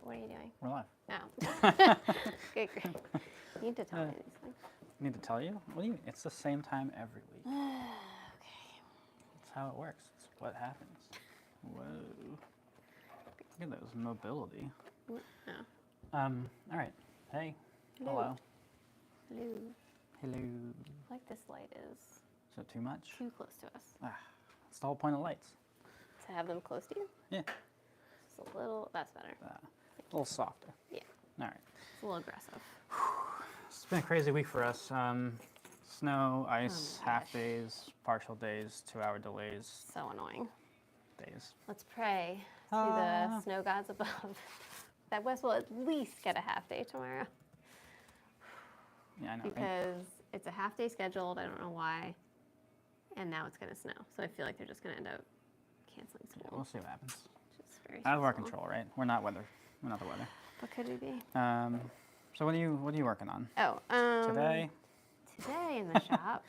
What are you doing? We're live. Oh. Okay, great. You need to tell me these things. Need to tell you? What do you mean? It's the same time every week. Okay. That's how it works. It's what happens. Whoa. Look at those mobility. Oh. All right. Hey. Hello. Hello. Hello. Like this light is Is it too much? too close to us. That's the whole point of lights. To have them close to you? Yeah. Just a little, that's better. A little softer. Yeah. All right. It's a little aggressive. It's been a crazy week for us. Snow, ice, Oh my half gosh. days, partial days, 2-hour delays, So annoying. days. Let's pray to the snow gods above that Wes will at least get a half day tomorrow. Yeah, I know. Right? Because it's a half day scheduled, I don't know why, and now it's going to snow. So I feel like they're just going to end up canceling Yeah, school. we'll see what happens. Which is very Out of our stressful. control, right? We're not weather. We're not the weather. What could we be? So what are you working on Oh, today? Today in the shop,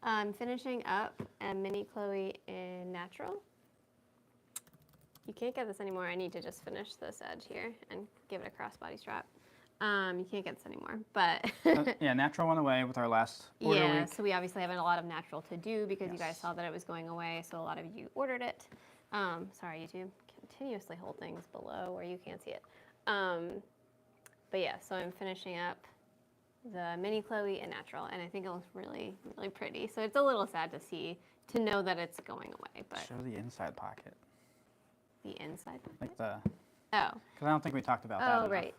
I'm finishing up a mini Chloe in natural. You can't get this anymore. I need to just finish this edge here and give it a crossbody strap. You can't get this anymore, but Yeah, natural went away with our last order yeah. week. So we obviously have a lot of natural to do because you guys Yes. saw that it was going away. So a lot of you ordered it. Sorry, YouTube. Continuously hold things below where you can't see it. But yeah, so I'm finishing up the mini Chloe in natural, and I think it looks really, really pretty. So it's a little sad to see, to know that it's going away, but Show the inside pocket. the inside pocket. Like the, Oh, because I don't think we talked about that oh, enough. right.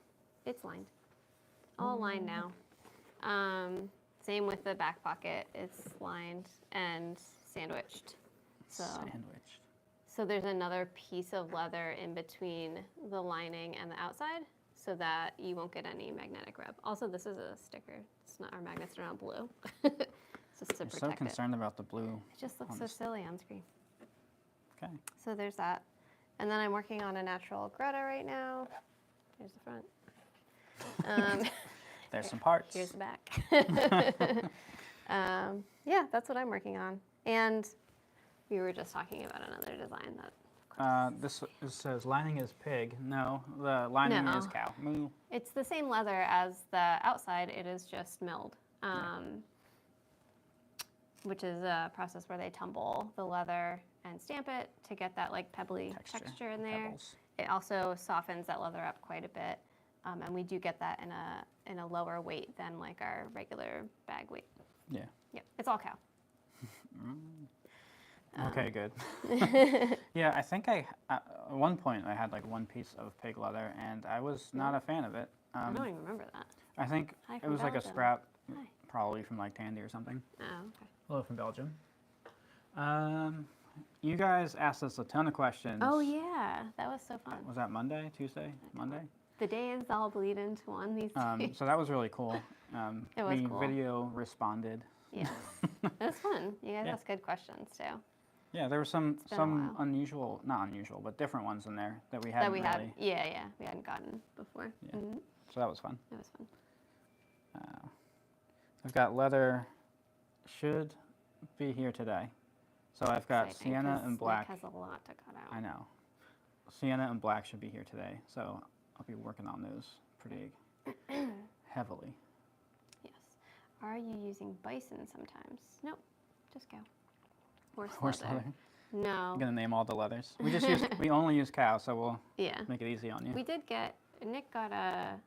It's lined. All lined now. Same with the back pocket. It's lined and sandwiched. Sandwiched. So there's another piece of leather in between the lining and the outside so that you won't get any magnetic rub. Also, this is a sticker. It's not, our magnets are not blue. It's just to You're so protect it. concerned about the blue. It just looks on so this. silly on screen. Okay. So there's that. And then I'm working on a natural Greta right now. Here's the front. There's some parts. Here's the back. Yeah, that's what I'm working on. And we were just talking about another design that, of course, This says lining is pig. No, the lining No. is cow. Moo. it's the same leather as the outside. It is just milled, which is a process where they tumble the leather and stamp it to get that like pebbly texture in there. Pebbles. It also softens that leather up quite a bit, and we do get that in a lower weight than like our regular bag weight. Yeah. Yep, it's all cow. Okay, good. Yeah, I think at one point I had like one piece of pig leather, and I was not a fan of it. I don't even remember that. I think Hi it from was like a Belgium. scrap, Hi. probably from like Tandy or something. Oh, okay. Hello from Belgium. You guys asked us a ton of questions. Oh yeah, that was so fun. Was that Monday, Tuesday, Monday? The days all bleed into one these days. So that was really cool. It was we cool. video responded. Yes, it was fun. You guys Yeah. asked good questions too. Yeah, there were some been a while. unusual, not unusual, but different ones in there that we hadn't That we had, really. yeah, we hadn't gotten before. Yeah. So that was fun. It was fun. I've got leather, should be here today. So I've got Exciting, sienna 'cause and black. Nick has a lot to cut out. I know. Sienna and black should be here today. So I'll be working on those pretty heavily. Yes. Are you using bison sometimes? Nope. Just cow. Horse leather. No. I'm gonna name all the leathers. We only use cow, so we'll Yeah. make it easy on you. We did get, Nick got a,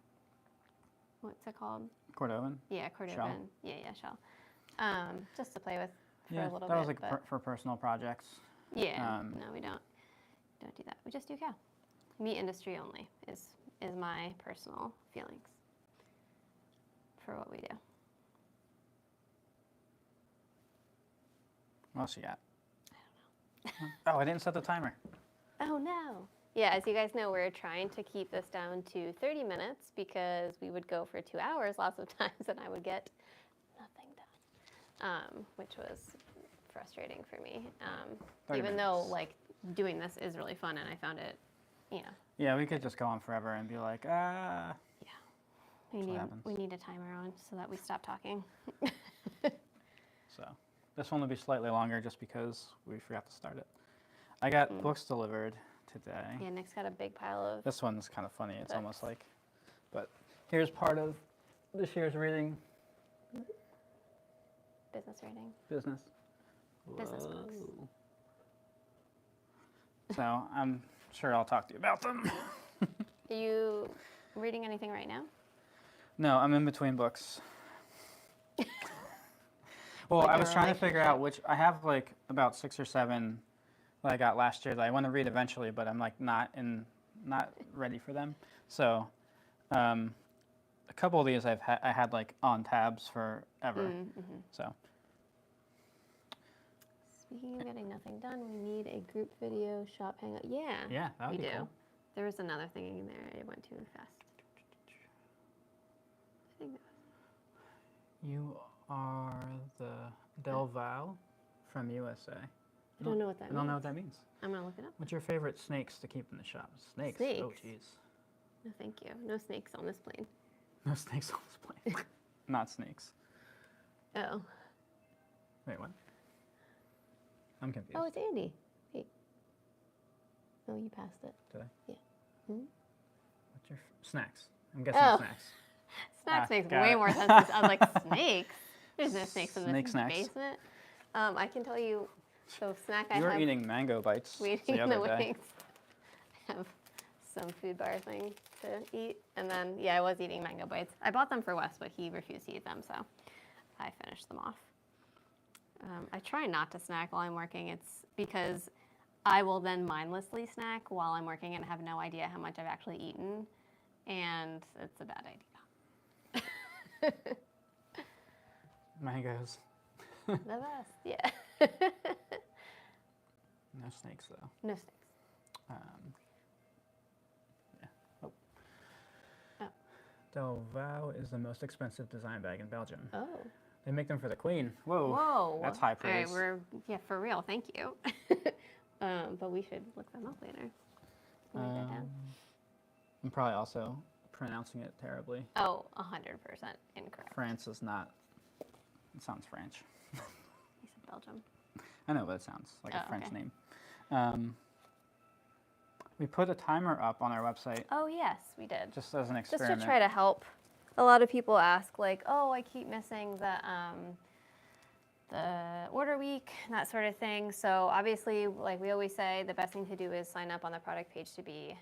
what's it called? Cordovan. Yeah, Cordovan. Shell. Yeah, shell. Just to play with for Yeah, a little that bit. was like but for personal projects. yeah, no, we don't do that. We just do cow. Meat industry only is my personal feelings for what we do. What else you got? Oh, I didn't set the timer. Oh no. Yeah, as you guys know, we're trying to keep this down to 30 minutes because we would go for 2 hours lots of times and I would get nothing done, which was frustrating for me. 30 Even though minutes. like doing this is really fun and I found it, Yeah, we could just go on forever and be like, we what need happens. we need a timer on so that we stop talking. So this one will be slightly longer just because we forgot to start it. I got books delivered today. Yeah, Nick's got a big pile of This one's kind of funny. It's books. almost like, but here's part of this year's reading business reading. business. Business books. Whoa. So I'm sure I'll talk to you about them. Are you reading anything right now? No, I'm in between books. Well, Like I a was trying to figure out which. I have like about 6 or 7 that I got last year that I want to read eventually, but I'm like not ready for them. So, a couple of these I had like on tabs forever. Mm-hmm. So. Speaking of getting nothing done, we need a group video shop hangout. Yeah. Yeah, that would we be do. cool. There was another thing in there. It went too fast. I think that was. You are the Del Val from USA. I don't know what that means. I don't know what that means. I'm gonna look it up. What's your favorite snakes to keep in the shop? Snakes. Oh, Snakes? jeez. No, thank you. No snakes on this plane. No snakes on this plane. Not snakes. Oh. Wait, what? I'm confused. Oh, it's Andy. Wait. Oh, you passed it. Did I? Yeah. Hmm? What's your snacks? I'm guessing Oh. snacks. Snacks makes got way it. more sense. I was like, snakes? There's no snakes in Snake this snacks. basement. I can tell you, so snack I You were have eating mango bites waiting the in the other day. wings. I have some food bar thing to eat. And then, yeah, I was eating mango bites. I bought them for Wes, but he refused to eat them, so I finished them off. I try not to snack while I'm working. It's because I will then mindlessly snack while I'm working and have no idea how much I've actually eaten. And it's a bad idea. Mangoes. The best, yeah. No snakes, though. No snakes. Yeah. Oh. Oh. Del Val is the most expensive design bag in Belgium. Oh. They make them for the Queen. Whoa. Whoa. That's high praise. All right, yeah, for real. Thank you. But we should look them up later. Write that down. I'm probably also pronouncing it terribly. Oh, 100% incorrect. France is not. It sounds French. He said Belgium. I know, but it sounds like a Oh, French okay. name. We put a timer up on our website Oh, yes, we did. just as an Just experiment. to try to help. A lot of people ask, like, oh, I keep missing the order week, that sort of thing. So obviously, like we always say, the best thing to do is sign up on the product page to be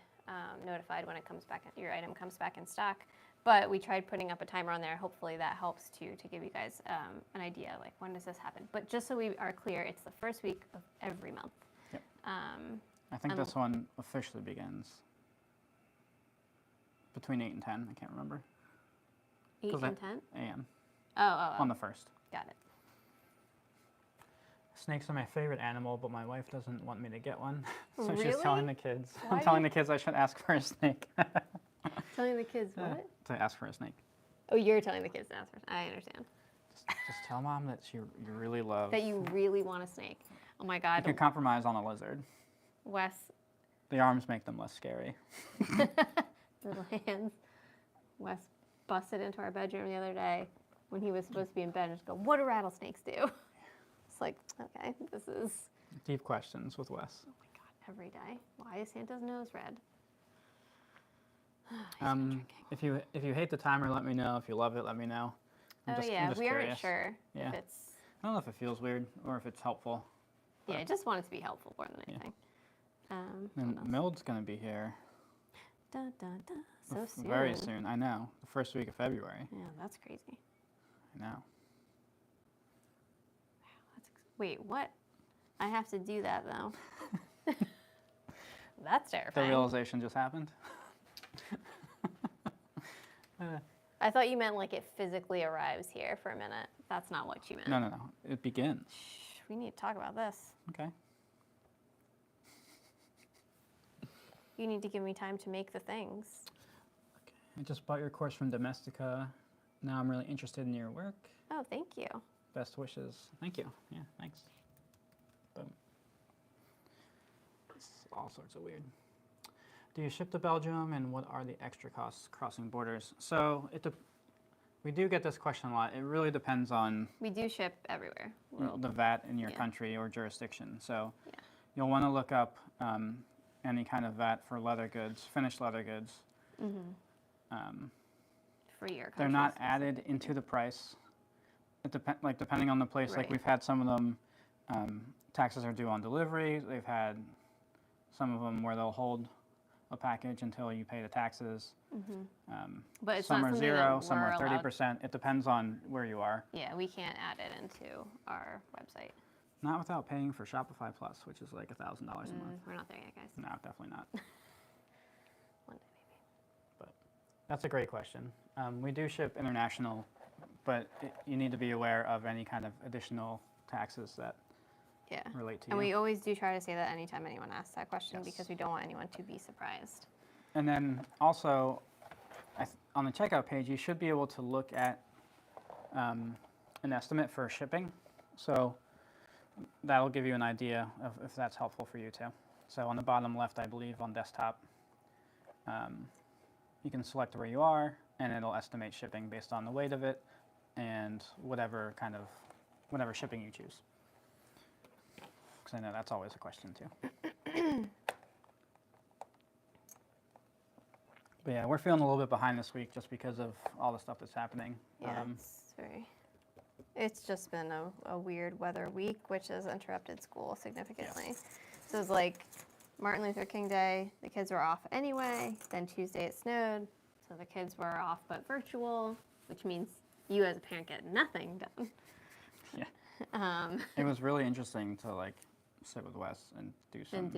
notified when it comes back, your item comes back in stock. But we tried putting up a timer on there. Hopefully that helps too, to give you guys an idea, like when does this happen. But just so we are clear, it's the first week of every month. Yep. I think this one officially begins between 8 and 10. I can't remember. 8 'Cause and I- 10? a.m. Oh. on the 1st. Got it. Snakes are my favorite animal, but my wife doesn't want me to get one. So she's Really? telling the kids. Why I'm telling the kids I should ask for a snake. Telling the kids what? To ask for a snake. Oh, you're telling the kids to ask for. I understand. Just tell mom that you really love. That you really want a snake. Oh my You God. can compromise on a lizard. Wes, The arms make them less scary. little hands. Wes busted into our bedroom the other day when he was supposed to be in bed and just go, what do rattlesnakes do? It's like, okay, this is, Deep questions with Wes. oh my God, every day. Why is Santa's nose red? He's been drinking. If you hate the timer, let me know. If you love it, let me know. I'm Oh just yeah, we aren't curious. sure Yeah. if it's, I don't know if it feels weird or if it's helpful. yeah, I just want it to be helpful more than Yeah. anything. And what else? Mild's gonna be here Dun, dun, dun. So soon. very soon. I know. The first week of February. Yeah, that's crazy. I know. Wait, what? I have to do that though. That's The terrifying. realization just happened. I thought you meant like it physically arrives here for a minute. That's not what you meant. No. It begins. Shh, we need to talk about this. Okay. You need to give me time to make the things. I just bought your course from Domestica. Now I'm really interested in your work. Oh, thank you. Best wishes. Thank you. Yeah, thanks. Boom. It's all sorts of weird. Do you ship to Belgium, and what are the extra costs crossing borders? So we do get this question a lot. It really depends on We do ship everywhere. World. the VAT in your Yeah. country or jurisdiction. So Yeah. you'll want to look up any kind of VAT for leather goods, finished leather goods. For your They're not country added into the price. It depending on the place. Like Right. we've had some of them, taxes are due on delivery. They've had some of them where they'll hold a package until you pay the taxes. But it's Some not are something 0, that some we're are allowed- 30%. It depends on where you are. Yeah, we can't add it into our website. Not without paying for Shopify Plus, which is like $1,000 a month. We're not there yet, guys. No, definitely not. One day But that's a great question. We do ship international, but you need to be aware of any kind of additional taxes that maybe. Yeah. relate to And you. we always do try to say that anytime anyone asks that question Yes. because we don't want anyone to be surprised. And then also, on the checkout page, you should be able to look at an estimate for shipping. So that'll give you an idea of if that's helpful for you too. So on the bottom left, I believe, on desktop, you can select where you are, and it'll estimate shipping based on the weight of it and whatever shipping you choose. Because I know that's always a question too. But yeah, we're feeling a little bit behind this week just because of all the stuff that's happening. Yeah, it's just been a weird weather week, which has interrupted school significantly. So it's like Martin Luther King Day, the kids were off anyway. Then Tuesday it snowed, so the kids were off but virtual, which means you as a parent get nothing done. Yeah. It was really interesting to like sit with Wes and do some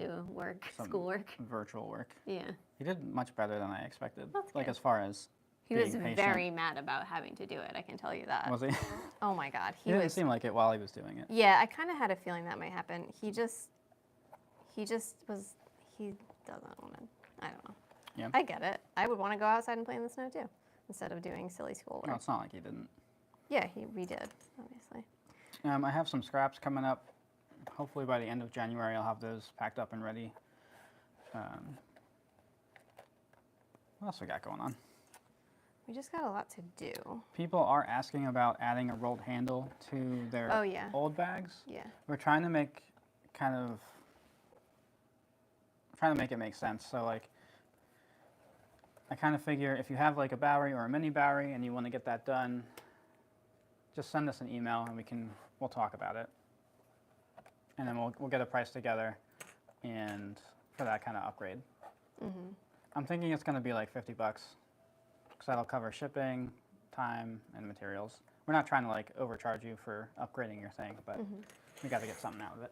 schoolwork. virtual work. Yeah. He did much better than I expected. That's like good. as far as He being was patient. very mad about having to do it, I can tell you that. Was he? Oh my God. He didn't seem like it while he was doing it. Yeah, I kind of had a feeling that might happen. He doesn't want to, I don't know. Yeah. I get it. I would want to go outside and play in the snow too, instead of doing silly schoolwork. No, it's not like he didn't. Yeah, we did, obviously. I have some scraps coming up. Hopefully by the end of January, I'll have those packed up and ready. What else we got going on? We just got a lot to do. People are asking about adding a rolled handle to their old bags. Yeah. We're trying to make it make sense. So like, I kind of figure if you have like a Bowery or a mini Bowery and you want to get that done, just send us an email and we'll talk about it. And then we'll get a price together and for that kind of upgrade. I'm thinking it's going to be like $50 because that'll cover shipping, time, and materials. We're not trying to like overcharge you for upgrading your thing, but we got to get something out of it.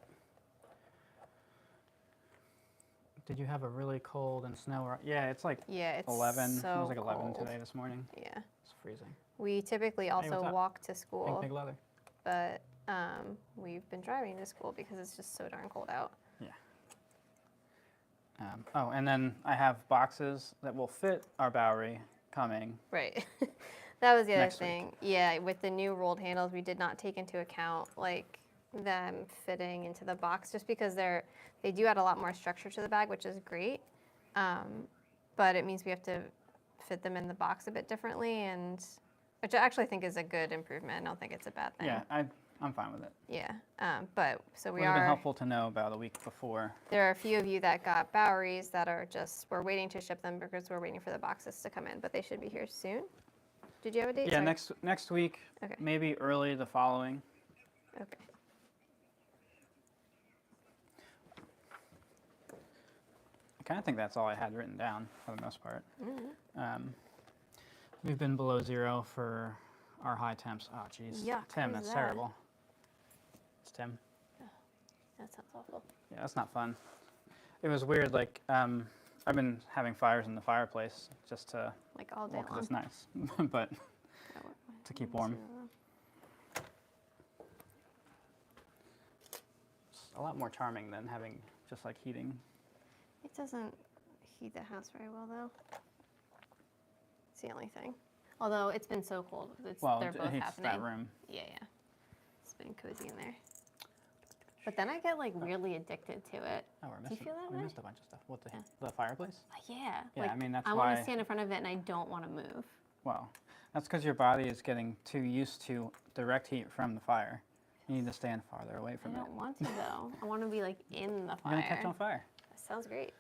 Did you have a really cold and snow? Yeah, it's like 11. So it was like 11 cold. today this morning. Yeah. It's freezing. We typically also what's up? walk to school, Big leather. but we've been driving to school because it's just so darn cold out. Yeah. Oh, and then I have boxes that will fit our Bowery coming. Right. That was the other Next week. thing. Yeah, with the new rolled handles, we did not take into account like them fitting into the box just because they do add a lot more structure to the bag, which is great. But it means we have to fit them in the box a bit differently, and which I actually think is a good improvement. I don't think it's a bad thing. Yeah, I'm fine with it. Yeah. But so It we would have been are. helpful to know about a week before. There are a few of you that got Boweries that are we're waiting to ship them because we're waiting for the boxes to come in, but they should be here soon. Did you have a date? Yeah, Sorry. next week, Okay. maybe early the following. Okay. I kind of think that's all I had written down for the most part. We've been below 0 for our high temps. Oh, geez. Yuck, Tim, who's that's that? terrible. It's Tim. That sounds awful. Yeah, that's not fun. It was weird, like, I've been having fires in the fireplace just to, Like all day well, 'cause long. it's nice, but to keep warm. It's a lot more charming than having just like heating. It doesn't heat the house very well, though. It's the only thing. Although it's been so cold, Well, they're it both heats happening. that room. Yeah. It's been cozy in there. But then I get like weirdly addicted to it. Oh, we're Do you missing, feel that we way? missed a bunch of stuff. What, the fireplace? Yeah. Yeah, like, I mean, that's I why. want to stand in front of it and I don't want to move. Well, that's because your body is getting too used to direct heat from the fire. You need to stand farther away I from it. don't want to though. I want to be like in the You're fire. gonna catch on fire. That sounds great.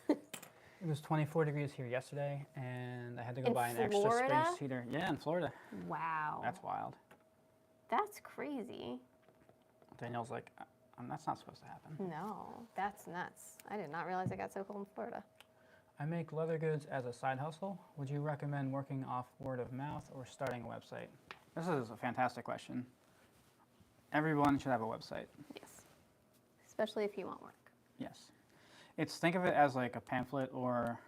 It was 24 degrees here yesterday, and I had to go In buy an extra Florida? space heater. Yeah, in Florida. Wow. That's wild. That's crazy. Danielle's like, that's not supposed to happen. No, that's nuts. I did not realize it got so cold in Florida. I make leather goods as a side hustle. Would you recommend working off word of mouth or starting a website? This is a fantastic question. Everyone should have a website. Yes. Especially if you want work. Yes. Think of it as like a pamphlet or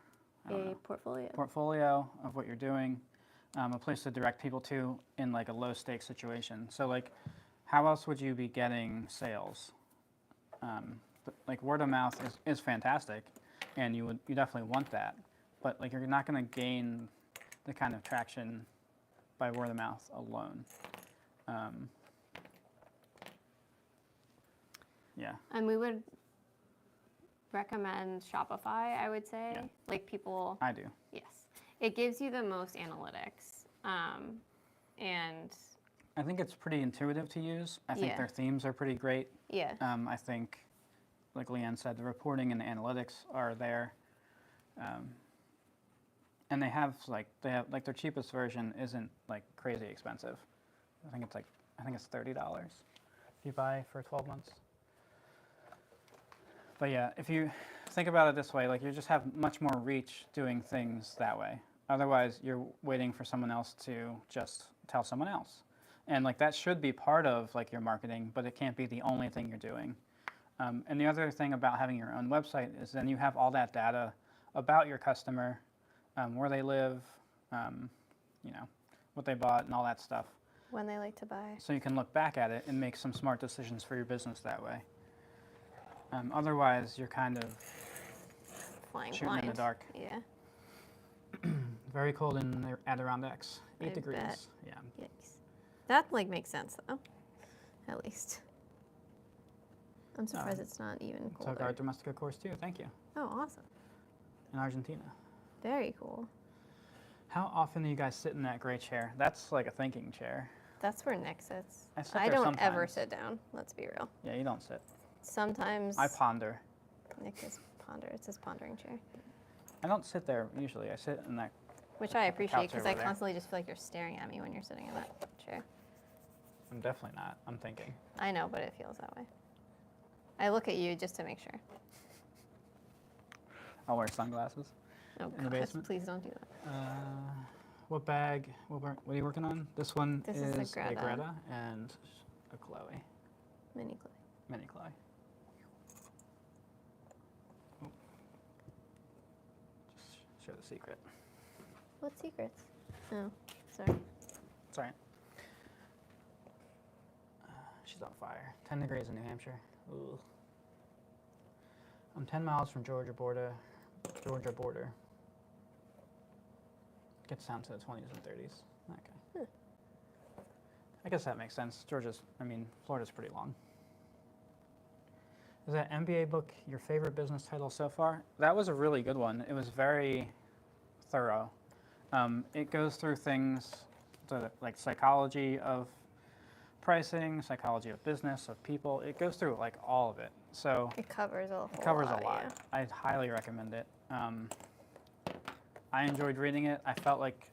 A portfolio. portfolio of what you're doing, a place to direct people to in like a low stakes situation. So like, how else would you be getting sales? Like word of mouth is fantastic, and you definitely want that, but like you're not going to gain the kind of traction by word of mouth alone. Yeah. And we would recommend Shopify, I would say. Yeah. Like people, I do. yes. It gives you the most analytics. And I think it's pretty intuitive to use. I think Yeah. their themes are pretty great. yeah, I think, like Leanne said, the reporting and the analytics are there. And they have like their cheapest version isn't like crazy expensive. I think it's $30 if you buy for 12 months. But yeah, if you think about it this way, like you just have much more reach doing things that way. Otherwise, you're waiting for someone else to just tell someone else. And like that should be part of like your marketing, but it can't be the only thing you're doing. And the other thing about having your own website is then you have all that data about your customer, where they live, what they bought and all that stuff. when they like to buy. So you can look back at it and make some smart decisions for your business that way. Otherwise, you're kind of Flying shooting blind. in the dark. Yeah. Very cold in the Adirondacks, 8 I degrees. bet. Yeah. Yikes. That like makes sense though. At least. I'm surprised it's not even colder. Took our Domestica course too. Thank you. Oh, awesome. In Argentina. Very cool. How often do you guys sit in that gray chair? That's like a thinking chair. That's where Nick sits. I sit I there don't ever sometimes. sit down. Let's be real. Yeah, you don't sit. Sometimes I ponder. Nick is ponder. It's his pondering chair, I don't sit there usually. I sit in that. which I appreciate Couch because over I there. constantly just feel like you're staring at me when you're sitting in that chair. I'm definitely not. I'm thinking. I know, but it feels that way. I look at you just to make sure. I'll wear sunglasses. Oh In the gosh, basement? please don't do that. What bag? What are you working on? This one This is a a Greta. Greta and a Chloe, Mini Chloe. mini Chloe. Oh. Just show the secret. What secrets? Oh, sorry. Sorry. She's on fire. 10 degrees in New Hampshire. Ooh. I'm 10 miles from Georgia border. Gets down to the 20s and 30s. Okay. I guess that makes sense. Florida's pretty long. Is that MBA book your favorite business title so far? That was a really good one. It was very thorough. It goes through things like psychology of pricing, psychology of business, of people. It goes through like all of it. So It covers a whole it covers lot. a lot. Yeah. I highly recommend it. I enjoyed reading it. I felt like,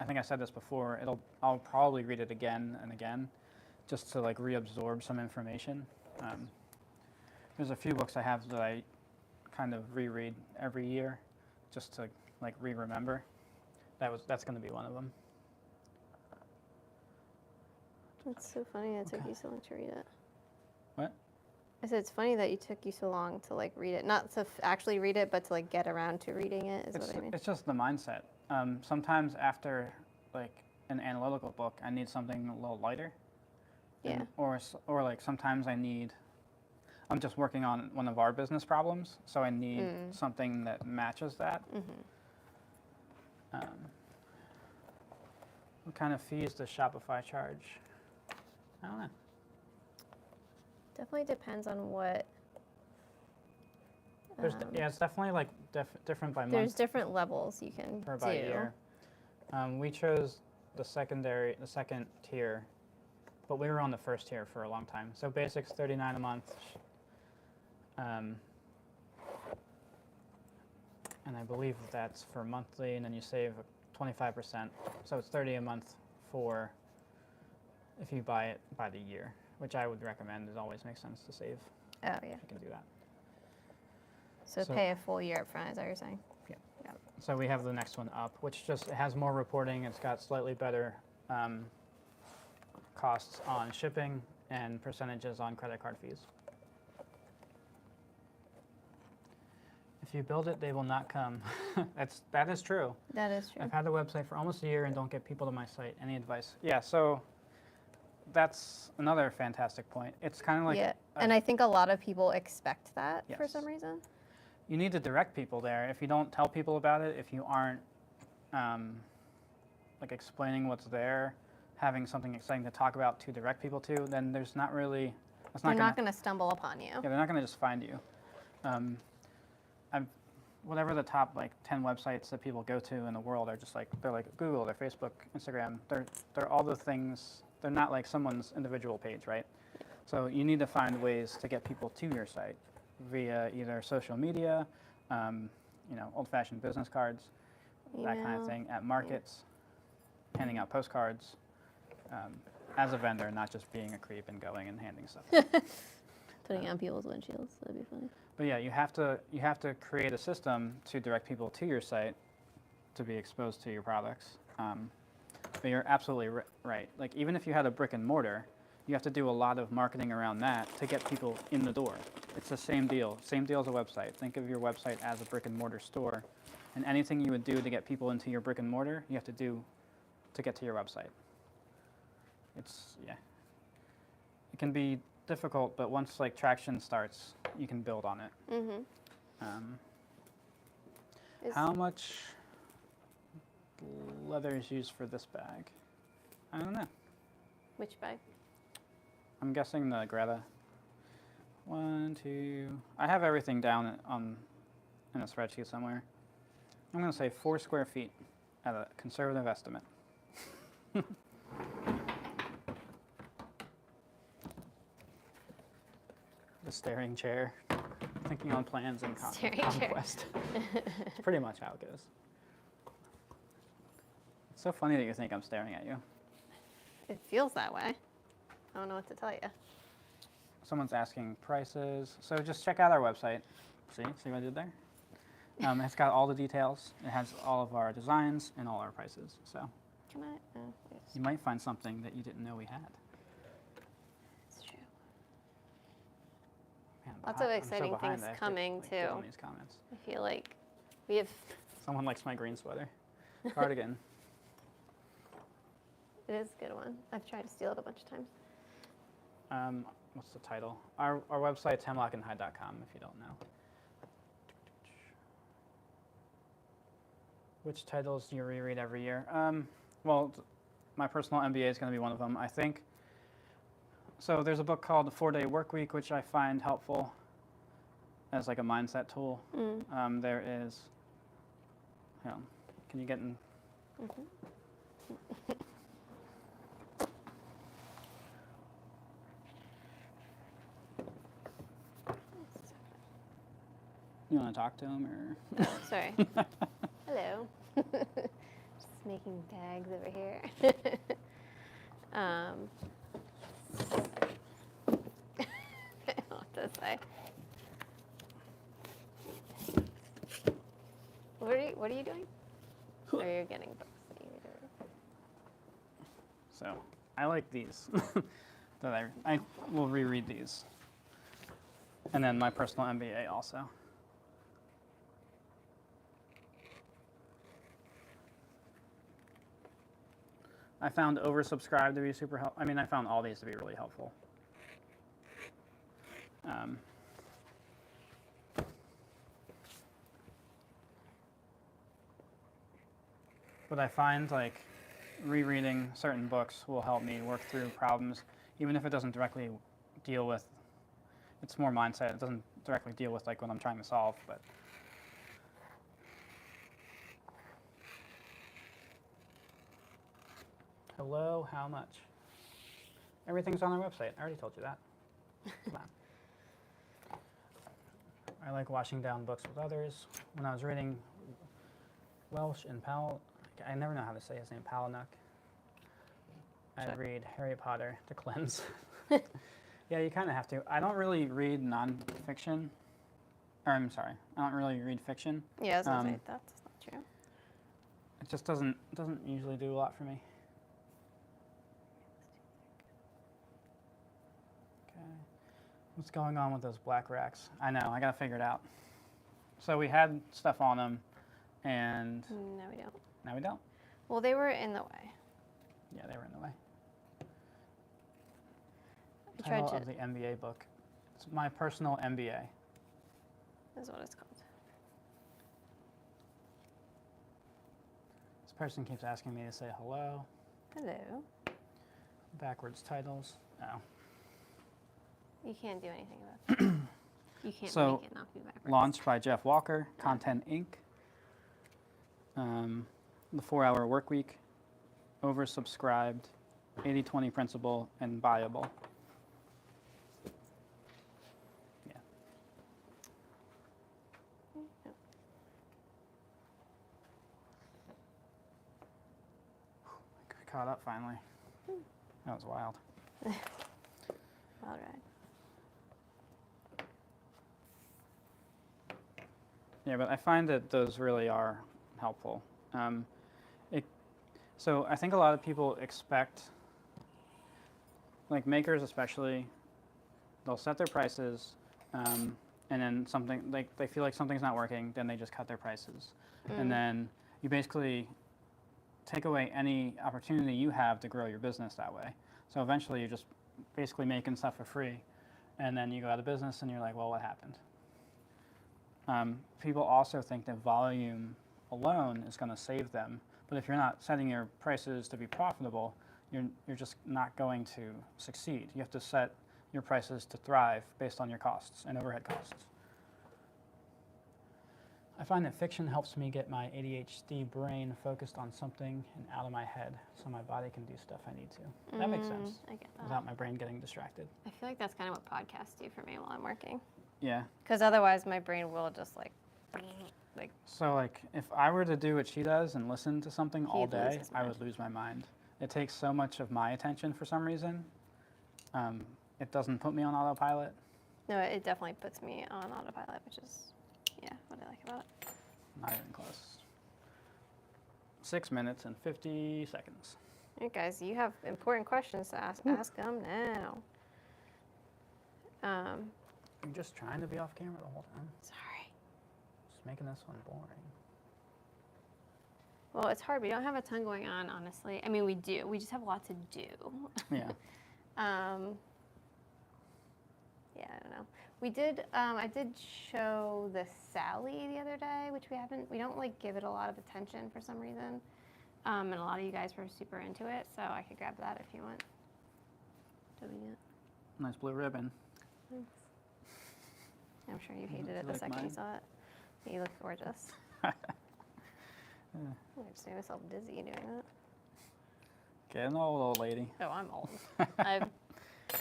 I think I said this before, I'll probably read it again and again just to like reabsorb some information. There's a few books I have that I kind of reread every year just to like re-remember. That's going to be one of them. It's so funny that it took Okay. you so long to read it. What? I said it's funny that you took you so long to like read it, not to actually read it, but to like get around to reading it. Is what I mean. It's just the mindset. Sometimes after like an analytical book, I need something a little lighter. Yeah. Or like sometimes I'm just working on one of our business problems, so I need something that matches that. What kind of fees does Shopify charge? I don't know. Definitely depends on what. It's definitely like different by There's month different levels you can or do. by year. We chose the second tier, but we were on the first tier for a long time. So basics $39 a month. and I believe that's for monthly, and then you save 25%. So it's 30 a month for if you buy it by the year, which I would recommend. It always makes sense to save. Oh, yeah. If you can do that. So pay a full year up front, is that what you're saying? Yeah. Yep. So we have the next one up, which just it has more reporting. It's got slightly better costs on shipping and percentages on credit card fees. If you build it, they will not come. That is true. That is true. I've had the website for almost a year and don't get people to my site. Any advice? Yeah, so that's another fantastic point. It's kind of like yeah, and I think a lot of people expect that for Yes. some reason. you need to direct people there. If you don't tell people about it, if you aren't like explaining what's there, having something exciting to talk about to direct people to, then there's not really. They're not going to stumble upon you. Yeah, they're not going to just find you. Whatever the top like 10 websites that people go to in the world are just like they're like Google, they're Facebook, Instagram. They're all the things. They're not like someone's individual page, right? So you need to find ways to get people to your site via either social media, old-fashioned business cards, that kind of Email. thing, at markets, handing out postcards, as a vendor, not just being a creep and going and handing stuff. Putting on people's windshields, that'd be funny. But yeah, you have to create a system to direct people to your site to be exposed to your products. But you're absolutely right. Like even if you had a brick and mortar, you have to do a lot of marketing around that to get people in the door. It's the same deal. Same deal as a website. Think of your website as a brick and mortar store, and anything you would do to get people into your brick and mortar, you have to do to get to your website. It can be difficult, but once like traction starts, you can build on it. Mm-hmm. How much leather is used for this bag? I don't know. Which bag? I'm guessing the Greta. 1, 2. I have everything down in a spreadsheet somewhere. I'm going to say 4 square feet at a conservative estimate. The staring chair, thinking on plans and conquest. It's pretty much how it goes. It's so funny that you think I'm staring at you. It feels that way. I don't know what to tell you. Someone's asking prices, so just check out our website. See what I did there? It's got all the details. It has all of our designs and all our prices. So Can I? Yes. you might find something that you didn't know we had. It's true. Man, Lots of I'm so exciting behind. things I have to, coming, like, get on too. these comments. I feel like we have. Someone likes my green sweater. Cardigan. It is a good one. I've tried to steal it a bunch of times. What's the title? Our website's hemlockandhide.com if you don't know. Which titles do you reread every year? Well, my personal MBA is going to be one of them, I think. So there's a book called The 4-Day Workweek, which I find helpful as like a mindset tool. There is, can you get in? You want to talk to him or? Oh, sorry. Hello. Just making bags over here. I don't know what to say. What are you doing? Oh, you're getting books. So I like these. That I will reread these. And then my personal MBA also. I found oversubscribed to be super helpful. I mean, I found all these to be really helpful. But I find like rereading certain books will help me work through problems, even if it doesn't directly deal with, it's more mindset. It doesn't directly deal with like what I'm trying to solve, but. Hello, how much? Everything's on our website. I already told you that. Come on. I like washing down books with others. When I was reading Welsh and Powell. I never know how to say his name. Palahniuk. I Sure. read Harry Potter to cleanse. Yeah, you kind of have to. I don't really read nonfiction. Or I'm sorry, I don't really read fiction. Yeah, I was gonna say that's not true. It just doesn't usually do a lot for me. Okay, what's going on with those black racks? I know, I gotta figure it out. So we had stuff on them, and No, we don't. now we don't. Well, they were in the way. Yeah, they were in the way. I tried Title to. of the MBA book. It's my personal MBA. Is what it's called. This person keeps asking me to say hello. Hello. Backwards titles. Oh. You can't do anything about that. You can't So, make it not be backwards. Launched by Jeff Walker, Content Inc. The 4-Hour Work Week, oversubscribed, 80-20 principle, and buyable. Yeah. I caught up finally. That was wild. All right. Yeah, but I find that those really are helpful. So I think a lot of people expect, like makers especially, they'll set their prices, and then something, like they feel like something's not working, then they just cut their prices. And then you basically take away any opportunity you have to grow your business that way. So eventually you're just basically making stuff for free, and then you go out of business and you're like, well, what happened? People also think that volume alone is going to save them, but if you're not setting your prices to be profitable, you're just not going to succeed. You have to set your prices to thrive based on your costs and overhead costs. I find that fiction helps me get my ADHD brain focused on something and out of my head so my body can do stuff I need to. That makes sense. I get that. Without my brain getting distracted. I feel like that's kind of what podcasts do for me while I'm working. Yeah. Because otherwise my brain will just like So like if I were to do what she does and listen to something all He'd lose day, his I mind. would lose my mind. It takes so much of my attention for some reason. It doesn't put me on autopilot. No, it definitely puts me on autopilot, which is, yeah, what I like about it. Not even close. 6 minutes and 50 seconds. All right, guys, you have important questions to ask. Ask them now. I'm just trying to be off camera the whole time. Sorry. Just making this one boring. Well, it's hard. We don't have a ton going on, honestly. I mean, we do. We just have a lot to do. Yeah. Yeah, I don't know. We did. I did show the Sally the other day, which we don't like give it a lot of attention for some reason. And a lot of you guys were super into it, so I could grab that if you want. Doing it. Nice blue ribbon. Thanks. I'm sure you hated you it the like second you mine? saw it. You look gorgeous. I'm just making myself dizzy doing that. Getting old lady. Oh, I'm old. I've,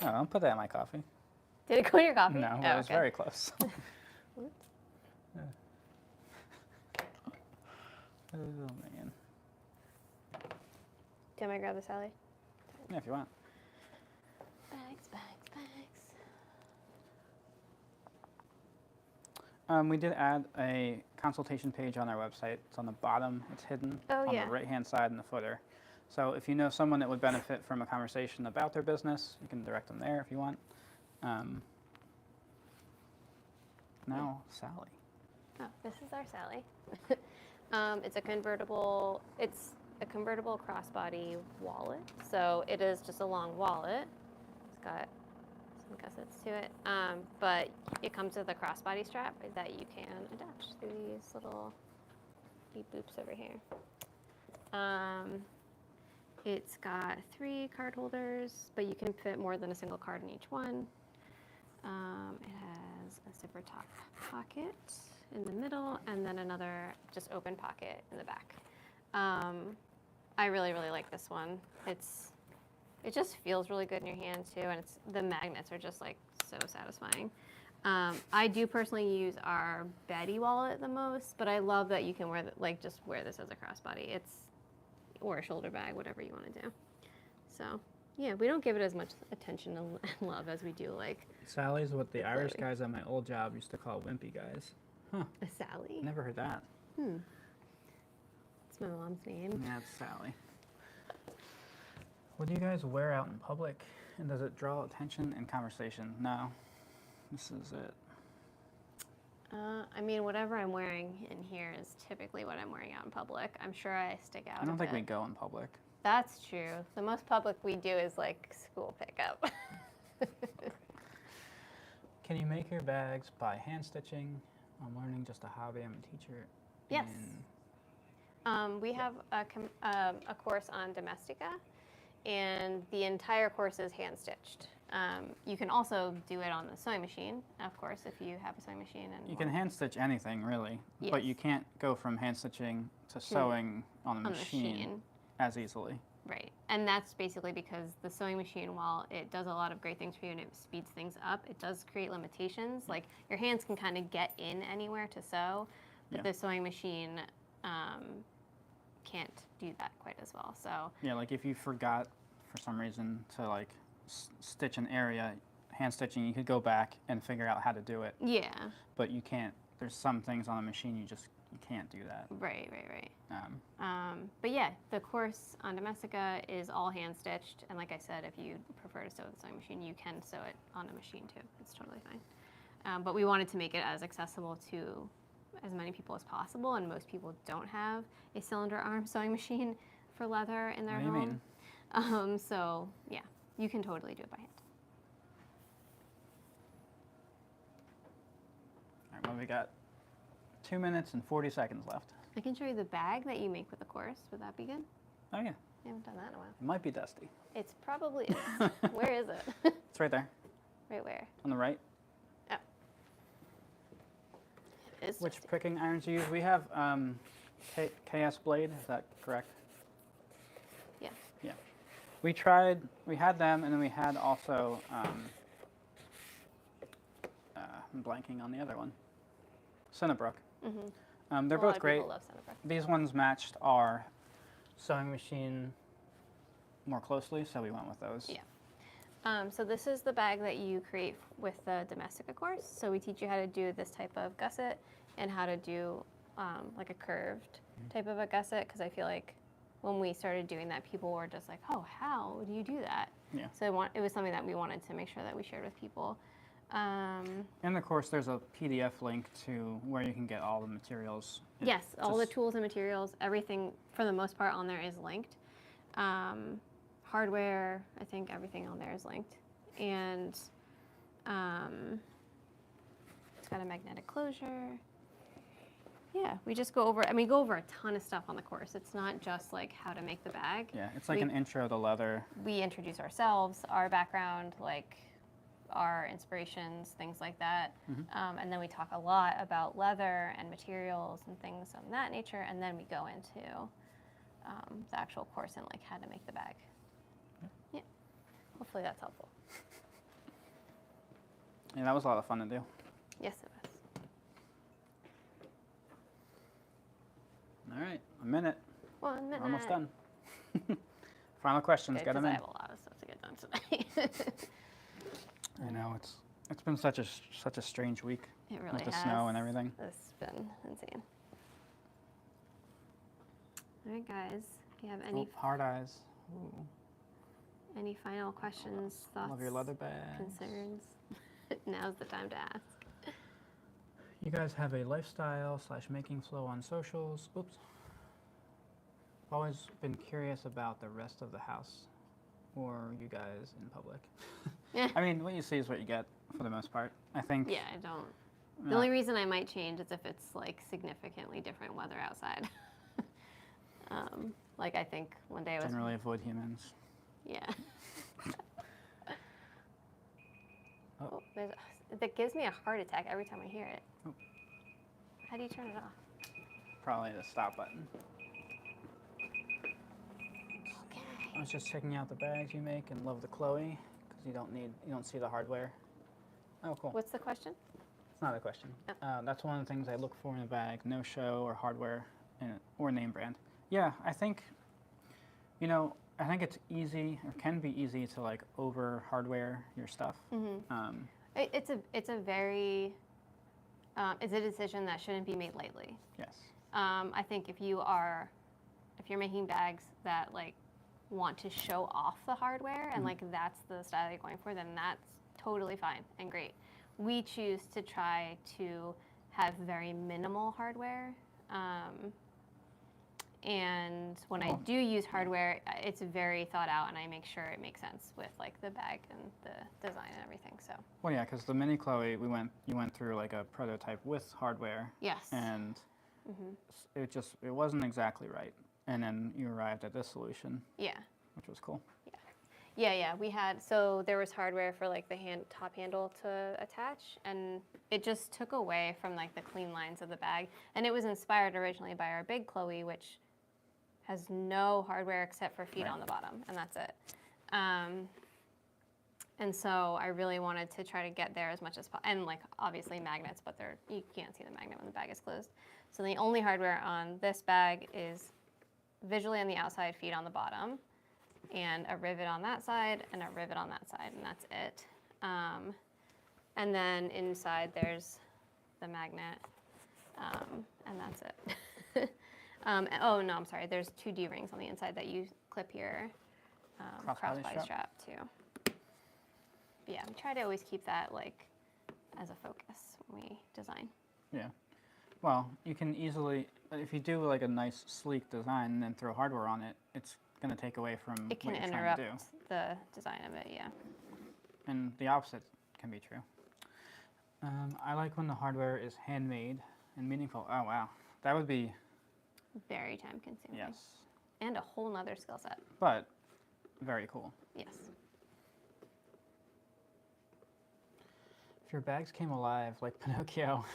No, don't put that in my coffee. did it go in your coffee? No, Oh, it was okay. very close. Oops. Oh, man. Do you want me to grab the Sally? Yeah, if you want. Bags, bags, bags. We did add a consultation page on our website. It's on the bottom. It's hidden Oh, on yeah. the right-hand side in the footer. So if you know someone that would benefit from a conversation about their business, you can direct them there if you want. Now, Sally. Oh, this is our Sally. It's a convertible crossbody wallet. So it is just a long wallet. It's got some gussets to it. But it comes with a crossbody strap that you can attach to these little beep boops over here. It's got 3 card holders, but you can fit more than a single card in each one. It has a zipper top pocket in the middle, and then another just open pocket in the back. I really, really like this one. It just feels really good in your hand too, and the magnets are just like so satisfying. I do personally use our Betty wallet the most, but I love that you can wear just wear this as a crossbody. Or a shoulder bag, whatever you want to do. So yeah, we don't give it as much attention and love as we do like Sally's what the Irish Chloe. guys at my old job used to call wimpy guys. Huh? a Sally. Never heard that. It's my mom's name. Yeah, it's Sally. What do you guys wear out in public? And does it draw attention and conversation? No. This is it. I mean, whatever I'm wearing in here is typically what I'm wearing out in public. I'm sure I stick out. I don't a think we bit. go in public. That's true. The most public we do is like school pickup. Can you make your bags by hand stitching? I'm learning just a hobby. I'm a teacher. Yes. in- We have a course on Domestica, and the entire course is hand stitched. You can also do it on the sewing machine, of course, if you have a sewing machine. And You can hand stitch anything, really, but Yes. you can't go from hand stitching to sewing on a on the machine. as easily. Right. And that's basically because the sewing machine, while it does a lot of great things for you and it speeds things up, it does create limitations. Like your hands can kind of get in anywhere to sew, but Yeah. the sewing machine can't do that quite as well. So Yeah, like if you forgot for some reason to like stitch an area, hand stitching, you could go back and figure out how to do it, yeah, but you can't. There's some things on a machine you can't do that. right. But yeah, the course on Domestica is all hand stitched, and like I said, if you prefer to sew with the sewing machine, you can sew it on a machine too. It's totally fine. But we wanted to make it as accessible to as many people as possible, and most people don't have a cylinder arm sewing machine for leather in their What do you home. mean? So yeah, you can totally do it by hand. All right, well, we got 2 minutes and 40 seconds left. I can show you the bag that you make with the course. Would that be good? Oh yeah, I haven't done that in a while. it might be dusty. It's probably is. Where is it? It's right there Right where? on the right. Oh. It is Which dusty. pricking irons you use? We have KS blade. Is that correct? Yeah. Yeah. We had them, and then we had also, I'm blanking on the other one. Cinnabrook. They're A lot both of great. people love Cinnabrook. These ones matched our sewing machine more closely, so we went with those. Yeah. So this is the bag that you create with the Domestica course. So we teach you how to do this type of gusset and how to do like a curved type of a gusset, because I feel like when we started doing that, people were just like, oh, how do you do that? Yeah. So it was something that we wanted to make sure that we shared with people. In the course, there's a PDF link to where you can get all the materials. Yes, all the Just- tools and materials, everything for the most part on there is linked. Hardware, I think everything on there is linked. And it's got a magnetic closure. Yeah, we just go over, we go over a ton of stuff on the course. It's not just like how to make the bag. Yeah, it's like We- an intro to leather. We introduce ourselves, our background, like our inspirations, things like that. And then we talk a lot about leather and materials and things of that nature. And then we go into the actual course and like how to make the bag. Yeah. Hopefully that's helpful. Yeah, that was a lot of fun to do. Yes, it was. All right, a minute. 1 minute. We're almost done. Final questions, Good, get 'cause them I in. have a lot of stuff to get done today. I know it's been such a strange week It really with the has. snow and everything. It's been insane. All right, guys. If you have any Oh, hard eyes. Ooh, any final questions, thoughts, love your leather bags. concerns, now's the time to ask. You guys have a lifestyle / making flow on socials. Oops. I've always been curious about the rest of the house, or you guys in public. Yeah. I mean, what you see is what you get for the most part. I think. Yeah, I don't. The not- only reason I might change is if it's like significantly different weather outside. Like I think one day I was. Generally avoid humans. Yeah. Oh. That gives me a heart attack every time I hear it. Oh. How do you turn it off? Probably the stop button. Okay. I was just checking out the bags you make and love the Chloe because you don't see the hardware. Oh, cool. What's the question? not a question. Oh. That's one of the things I look for in a bag: no show or hardware, or name brand. Yeah, I think, I think it's easy or can be easy to like over hardware your stuff. It's a very it's a decision that shouldn't be made lightly. Yes. I think if you're making bags that like want to show off the hardware and like that's the style you're going for, then that's totally fine and great. We choose to try to have very minimal hardware. And when I do use hardware, it's very thought out, and I make sure it makes sense with like the bag and the design and everything. So. Well, yeah, because the mini Chloe, you went through like a prototype with hardware. Yes. And it wasn't exactly right, and then you arrived at this solution. Yeah. Which was cool. Yeah. We had, so there was hardware for like the top handle to attach, and it just took away from like the clean lines of the bag. And it was inspired originally by our big Chloe, which has no hardware except for feet on the bottom, and that's it. And so I really wanted to try to get there as much as possible, and like obviously magnets, but you can't see the magnet when the bag is closed. So the only hardware on this bag is visually on the outside, feet on the bottom, and a rivet on that side and a rivet on that side, and that's it. And then inside there's the magnet, and that's it. Oh no, I'm sorry. There's 2 D-rings on the inside that you clip your crossbody strap to. But yeah, we try to always keep that like as a focus when we design. Yeah. Well, you can easily, if you do like a nice sleek design and then throw hardware on it, it's going to take away from it can what you're interrupt trying to do. the design of it, yeah. And the opposite can be true. I like when the hardware is handmade and meaningful. Oh wow, that would be very time consuming. Yes. And a whole nother skill set. But very cool. Yes. If your bags came alive like Pinocchio.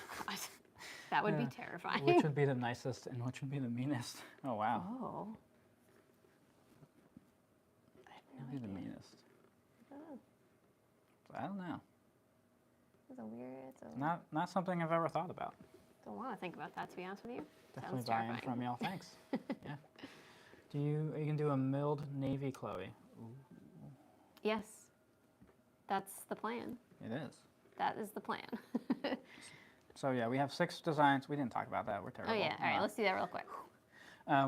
That would be terrifying. Which would be the nicest and which would be the meanest? Oh wow. Oh. What would be the meanest? Oh. I don't know. It's a weird. Not something I've ever thought about. Don't want to think about that, to be honest with you. Definitely Sounds buying terrifying. from y'all. Thanks. Yeah. You can do a milled navy Chloe. Ooh. Yes. That's the plan. It is. That is the plan. So yeah, we have 6 designs. We didn't talk about that. We're terrible. Oh yeah. All right. Let's do that real quick.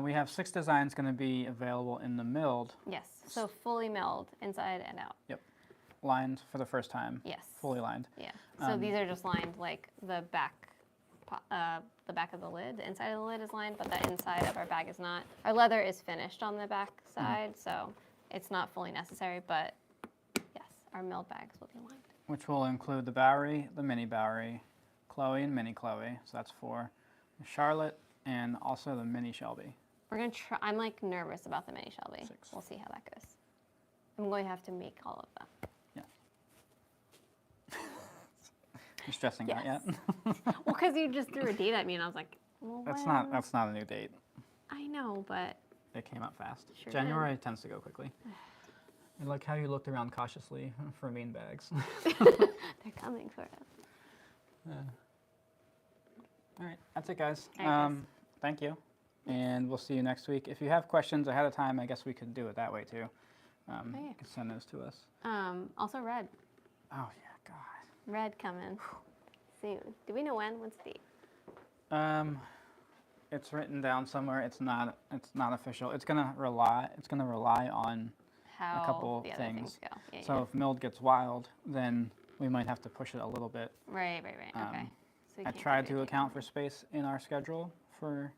We have 6 designs going to be available in the milled. Yes. So fully milled inside and out. Yep. Lined for the first time. Yes. Fully lined. Yeah. So these are just lined like the back of the lid. The inside of the lid is lined, but the inside of our bag is not. Our leather is finished on the back side, so it's not fully necessary, but yes, our milled bags will be lined. Which will include the Bowery, the mini Bowery, Chloe and mini Chloe. So that's 4. The Charlotte and also the mini Shelby. We're gonna try. I'm like nervous about the mini Shelby. 6. We'll see how that goes. I'm going to have to make all of them. You stressing out yet? Well, because you just threw a date at me, and I was like, well, That's what? not a new date. I know, but It came up fast. Sure January tends to go quickly. I like how you looked around cautiously for mean bags. they're coming for us. All right, that's it, guys. All right, guys. Thank you, and we'll see you next week. If you have questions ahead of time, I guess we could do it that way too. yeah. You can send those to us. Also red. Oh yeah, God. Red coming soon. Do we know when? When's the date? It's written down somewhere. It's not official. It's gonna rely on How a couple the other things. go. Yeah, So if milled gets wild, then we might have to push it a little bit. Right. Okay. So we I can't tried do to it account for space in our schedule for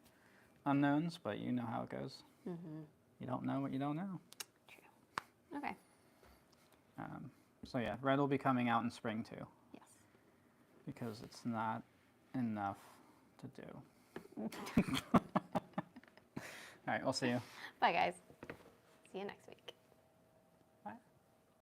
unknowns, but you know how it goes. You don't know what you don't know. True. Okay. So yeah, red will be coming out in spring too. Yes. Because it's not enough to do. All right, we'll see you. Bye, guys. See you next week.